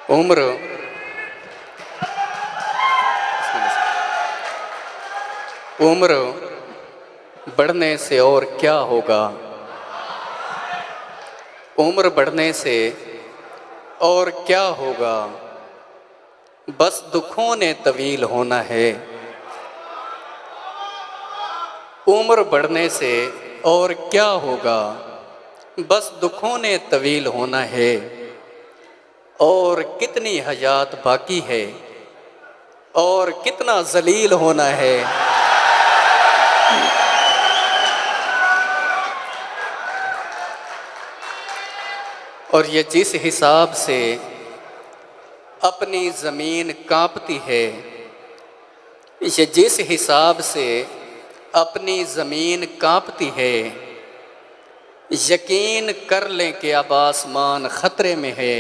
उम्र उम्र बढ़ने से और क्या होगा। उम्र बढ़ने से और क्या होगा, बस दुखों ने तवील होना है। उम्र बढ़ने से और क्या होगा, बस दुखों ने तवील होना है। और कितनी हयात बाकी है, और कितना जलील होना है। और ये जिस हिसाब से अपनी ज़मीन कांपती है, ये जिस हिसाब से अपनी ज़मीन कांपती है, यकीन कर लें कि अब आसमान ख़तरे में है।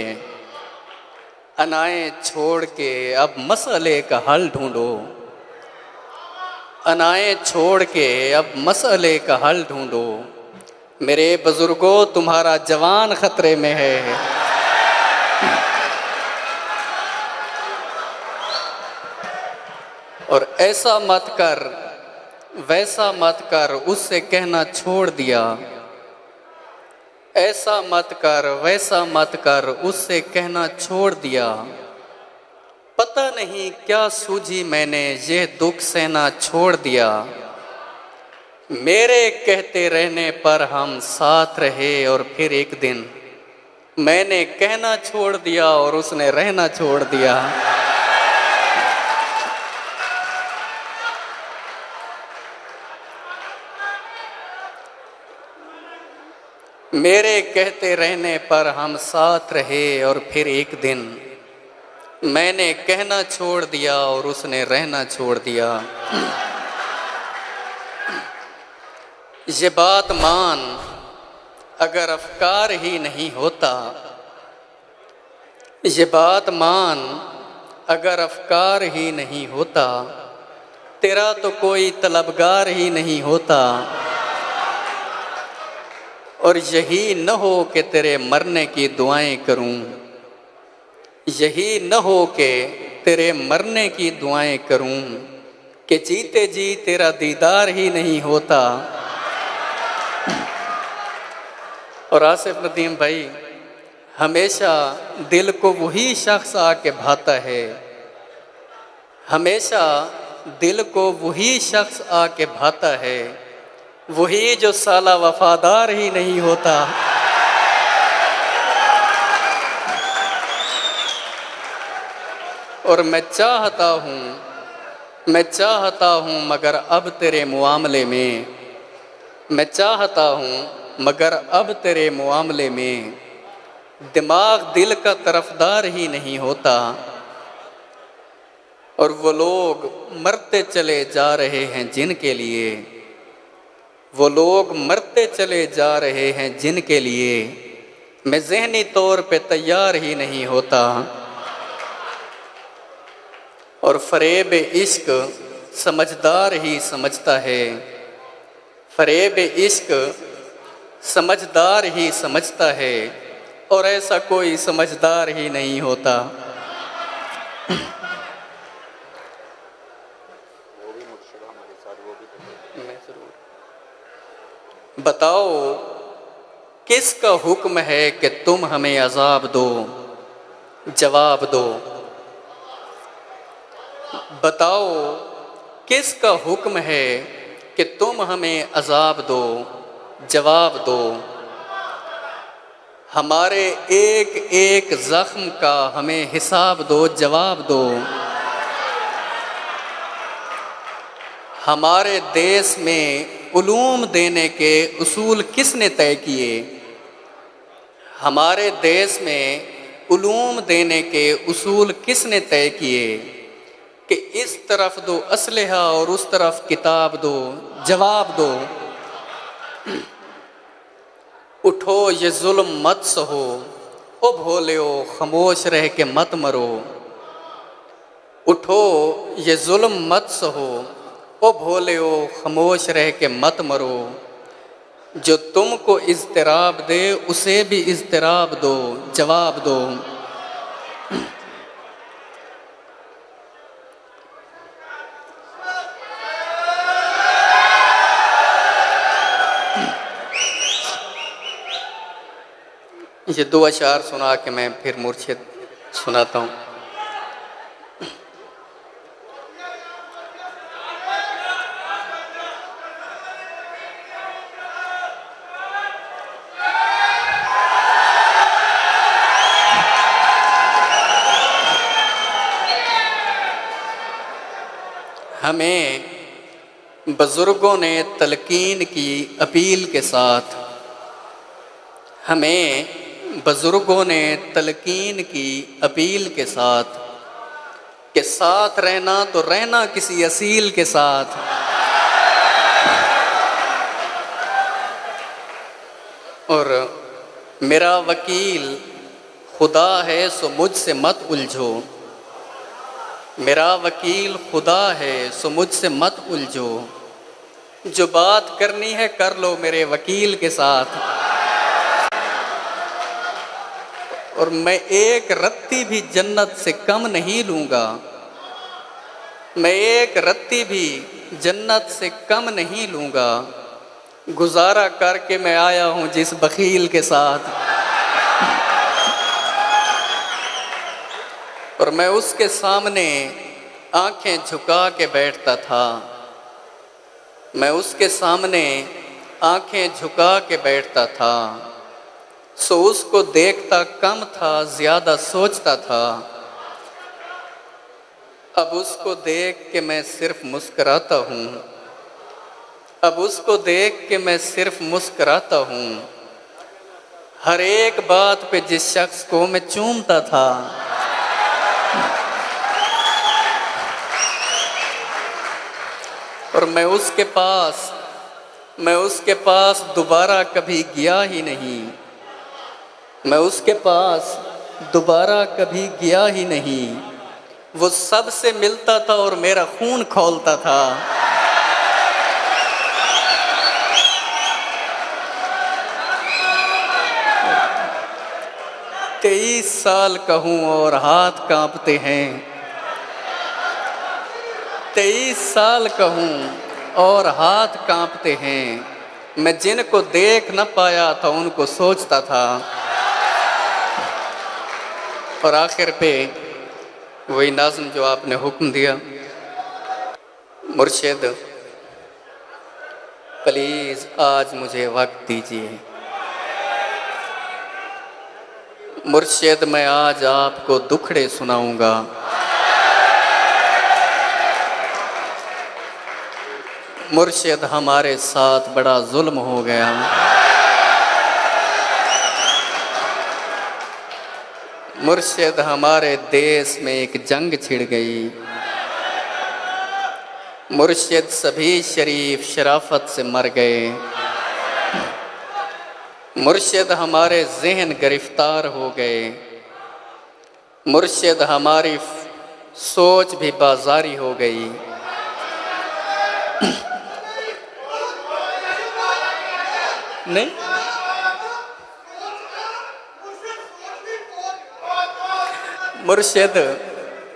अनाएं छोड़ के अब मसले का हल ढूंढो, अनाएं छोड़ के अब मसले का हल ढूंढो। मेरे बुजुर्गों, तुम्हारा जवान ख़तरे में है। और ऐसा मत कर, वैसा मत कर, उससे कहना छोड़ दिया। ऐसा मत कर, वैसा मत कर, उससे कहना छोड़ दिया। पता नहीं क्या सूझी मैंने, ये दुख सहना छोड़ दिया। मेरे कहते रहने पर हम साथ रहे, और फिर एक दिन मैंने कहना छोड़ दिया और उसने रहना छोड़ दिया। मेरे कहते रहने पर हम साथ रहे, और फिर एक दिन मैंने कहना छोड़ दिया और उसने रहना छोड़ दिया। ये बात मान, अगर अफकार ही नहीं होता। ये बात मान, अगर अफकार ही नहीं होता। तेरा तो कोई तलबगार ही नहीं होता। और यही न हो कि तेरे मरने की दुआएं करूं, यही न हो कि तेरे मरने की दुआएं करूं, कि जीते जी तेरा दीदार ही नहीं होता। और आसिफ नदीम भाई, हमेशा दिल को वही शख्स आके भाता है, हमेशा दिल को वही शख्स आके भाता है, वही जो साला वफादार ही नहीं होता। और मैं चाहता हूँ मगर अब तेरे मुआमले में, मैं चाहता हूँ मगर अब तेरे मुआमले में, दिमाग दिल का तरफदार ही नहीं होता। और वो लोग मरते चले जा रहे हैं जिनके लिए, वो लोग मरते चले जा रहे हैं जिनके लिए मैं ज़हनी तौर पे तैयार ही नहीं होता। और फ़रेब इश्क समझदार ही समझता है, फ़रेब इश्क समझदार ही समझता है, और ऐसा कोई समझदार ही नहीं होता। बताओ किसका हुक्म है कि तुम हमें अज़ाब दो, जवाब दो। बताओ किसका हुक्म है कि तुम हमें अज़ाब दो, जवाब दो। हमारे एक एक ज़ख्म का हमें हिसाब दो, जवाब दो। हमारे देश में उलूम देने के उसूल किसने तय किए? हमारे देश में उलूम देने के उसूल किसने तय किए कि इस तरफ दो असलहा और उस तरफ किताब दो, जवाब दो। उठो ये जुल्म मत सहो, ओ भोलेओ खामोश रह के मत मरो। उठो ये जुल्म मत सहो, ओ भोलेओ खामोश रह के मत मरो। जो तुमको इज़्तिराब दे उसे भी इज़्तिराब दो, जवाब दो। ये दो अशार सुना के मैं फिर मुर्शिद सुनाता हूँ। हमें बुजुर्गों ने तलकीन की अपील के साथ, हमें बुजुर्गों ने तलकीन की अपील के साथ कि साथ रहना तो रहना किसी असील के साथ। और मेरा वकील खुदा है सो मुझसे मत उलझो, मेरा वकील खुदा है सो मुझसे मत उलझो, जो बात करनी है कर लो मेरे वकील के साथ। और मैं एक रत्ती भी जन्नत से कम नहीं लूँगा, मैं एक रत्ती भी जन्नत से कम नहीं लूँगा, गुजारा करके मैं आया हूँ जिस बखील के साथ। और मैं उसके सामने आंखें झुका के बैठता था, मैं उसके सामने आंखें झुका के बैठता था, सो उसको देखता कम था ज़्यादा सोचता था। अब उसको देख के मैं सिर्फ मुस्कराता हूँ, अब उसको देख के मैं सिर्फ मुस्कराता हूँ, हर एक बात पे जिस शख्स को मैं चूमता था। और मैं उसके पास दोबारा कभी गया ही नहीं, मैं उसके पास दोबारा कभी गया ही नहीं, वो सबसे मिलता था और मेरा खून खौलता था। तेईस साल का हूँ और हाथ कांपते हैं, 23 साल का हूँ और हाथ कांपते हैं, मैं जिनको देख न पाया था उनको सोचता था। और आखिर पे वही नाज़्म जो आपने हुक्म दिया, मुर्शिद प्लीज़ आज मुझे वक्त दीजिए, मुर्शिद मैं आज आपको दुखड़े सुनाऊंगा, मुर्शिद हमारे साथ बड़ा जुल्म हो गया, मुर्शिद हमारे देश में एक जंग छिड़ गई, मुर्शिद सभी शरीफ शराफत से मर गए, मुर्शिद हमारे ज़हन गिरफ्तार हो गए, मुर्शिद हमारी सोच भी बाजारी हो गई। नहीं,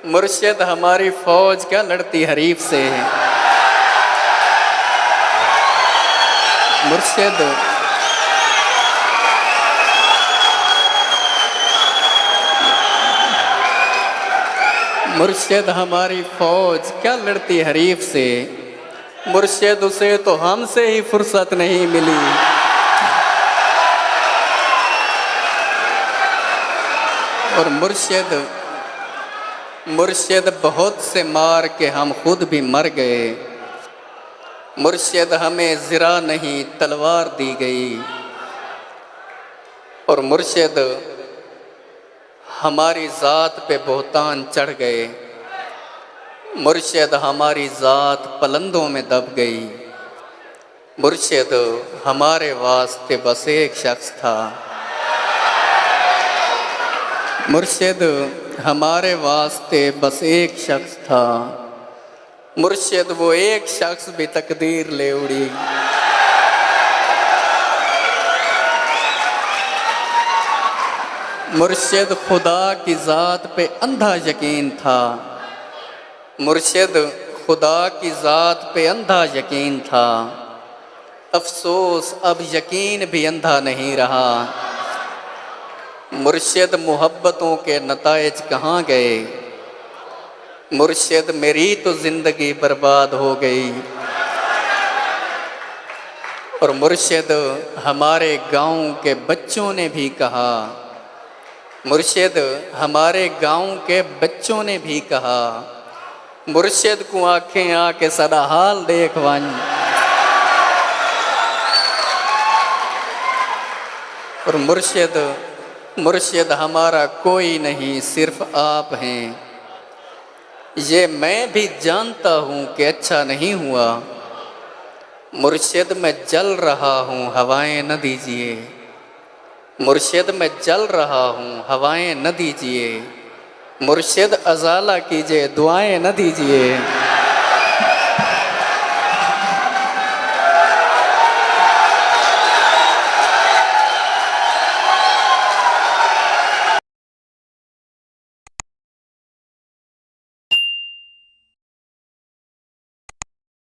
मुर्शिद हमारी फौज क्या लड़ती हरीफ से, मुर्शिद हमारी फौज क्या लड़ती हरीफ से, मुर्शिद उसे तो हमसे ही फुर्सत नहीं मिली। और मुर्शिद बहुत से मार के हम खुद भी मर गए, मुर्शिद हमें ज़रा नहीं तलवार दी गई। और मुर्शिद हमारी ज़ात पे बोहतान चढ़ गए, मुर्शिद हमारी ज़ात पलंदों में दब गई, मुर्शिद हमारे वास्ते बस एक शख्स था, मुर्शिद हमारे वास्ते बस एक शख्स था, मुर्शिद वो एक शख्स भी तकदीर ले उड़ी। मुर्शिद खुदा की ज़ात पे अंधा यकीन था, मुर्शिद खुदा की ज़ात पे अंधा यकीन था, अफसोस अब यकीन भी अंधा नहीं रहा। मुर्शिद मोहब्बतों के नताइज कहाँ गए, मुर्शिद मेरी तो ज़िंदगी बर्बाद हो गई। और मुर्शिद हमारे गांव के बच्चों ने भी कहा, मुर्शिद हमारे गांव के बच्चों ने भी कहा, मुर्शिद को आंखें आके सदा हाल देख वन। और मुर्शिद हमारा कोई नहीं सिर्फ आप हैं। ये मैं भी जानता हूँ कि अच्छा नहीं हुआ, मुर्शिद मैं जल रहा हूँ हवाएं न दीजिए, मुर्शिद मैं जल रहा हूँ हवाएं न दीजिए, मुर्शिद अज़ाला कीजिए दुआएं न दीजिए।